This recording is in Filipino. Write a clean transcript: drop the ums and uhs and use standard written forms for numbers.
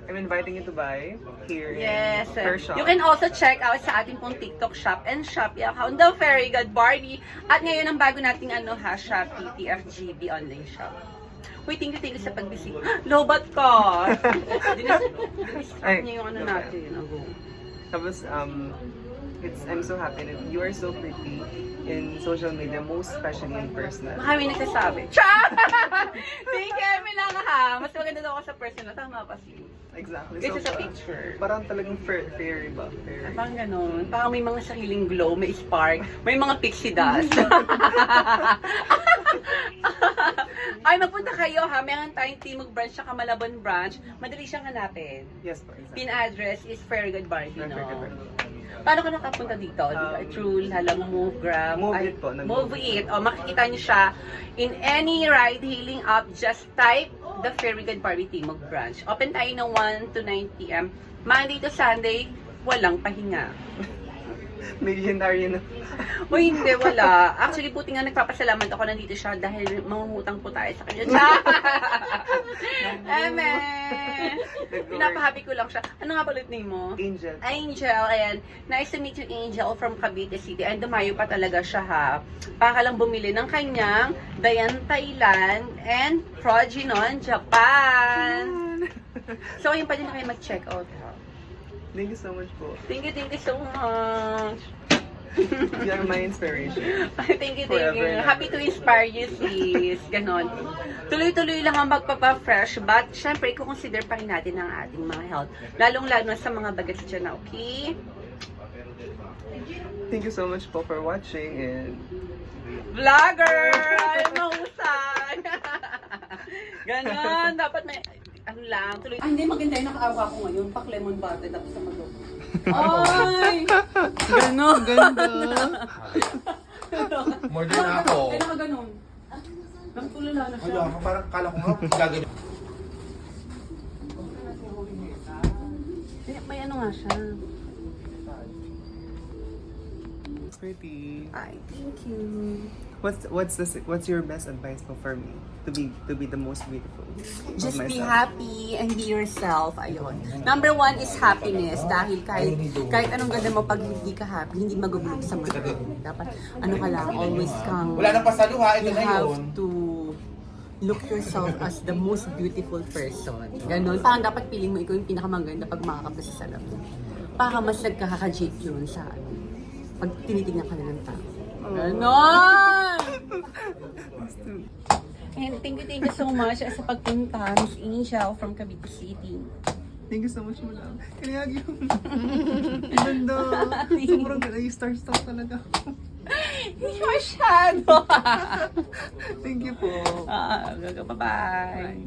I'm inviting you to buy here Yes. in her shop. You can also check out sa ating pong TikTok shop and Shopee account, The Very Good Barbie. At ngayon ang bago nating Shopee TFGB online shop. Wait, thank you sa pagbisita. Lobat ka! Dinis-distract niya yung natin. Tapos, I'm so happy that you are so pretty in social media, most especially in personal. Kami nagsasabi. Cha! Thank you, Emila ha. Mas maganda daw ako sa personal. Tama pa si. Exactly. Kasi sa picture. Parang talagang fairy ba? Fairy. Parang ganun. Parang may mga sariling glow, may spark, may mga pixie dust. Ay, magpunta kayo ha. Meron tayong Timog branch sa Malabon branch. Madali siyang hanapin. Yes po, exactly. Pin address is Very Good Barbie, no? Very Good. Paano ka nakapunta dito? Through Lalang Move, Grab? Move It po. Move It. O, makikita niyo siya in any ride-hailing app. Just type the Very Good Barbie Timog branch. Open tayo ng 1 to 9 p.m. Monday to Sunday, walang pahinga. Millionaire na. O hindi, wala. Actually, buti nga nagpapasalamat ako nandito siya dahil mangungutang po tayo sa kanya. Eme! Pinapahappy ko lang siya. Ano nga balit name mo? Angel. Angel, ayan. Nice to meet you, Angel, from Cavite City. And dumayo pa talaga siya, ha. Para lang bumili ng kanyang Dayan Thailand and Proginon Japan. So, ayun pa din na kayo mag-check out, ha. Thank you so much po. Thank you so much. You are my inspiration. Thank you. Happy to inspire you, sis. Ganon. Tuloy-tuloy lang ang magpapa-fresh, but syempre, i-consider pa rin natin ang ating mga health. Lalong-lalo sa mga bagets dyan, okay? Thank you so much po for watching and Vlogger! Ay, mahusay! Ganon. Dapat may... Ano lang, tuloy. Ay, hindi, maganda yung nakaawa ko ngayon. Pak lemon butter, tapos sa mag-o. Ay! Ganon. ganda. More than ako. Ay, nakaganon. Nagtulala na siya. Kaya ako parang kala ko nga gagawin. May ano nga siya. Pretty. Ay, thank you. What's your best advice po for me to be the most beautiful Just of be myself? happy and be yourself. Ayun. Number one is happiness. Dahil kahit anong ganda mo, pag hindi ka happy, hindi magubulog sa mundo. Dapat, ano ka lang, always kang... Wala nang pasaluha, ito You na have yun. to look yourself as the most beautiful person. Ganon. Parang dapat piling mo ikaw yung pinakamaganda pag makakapit sa salamin. Para mas nagkakaka-jake yun sa ano, pag tinitignan ka na ng tao. Ganon! And thank you so much sa pagpunta, Miss Angel from Cavite City. Thank you so much, madam. Kaya yung ganda. Sobrang ganda. Yung star-star talaga. Hindi masyado. Thank you po. Bye-bye.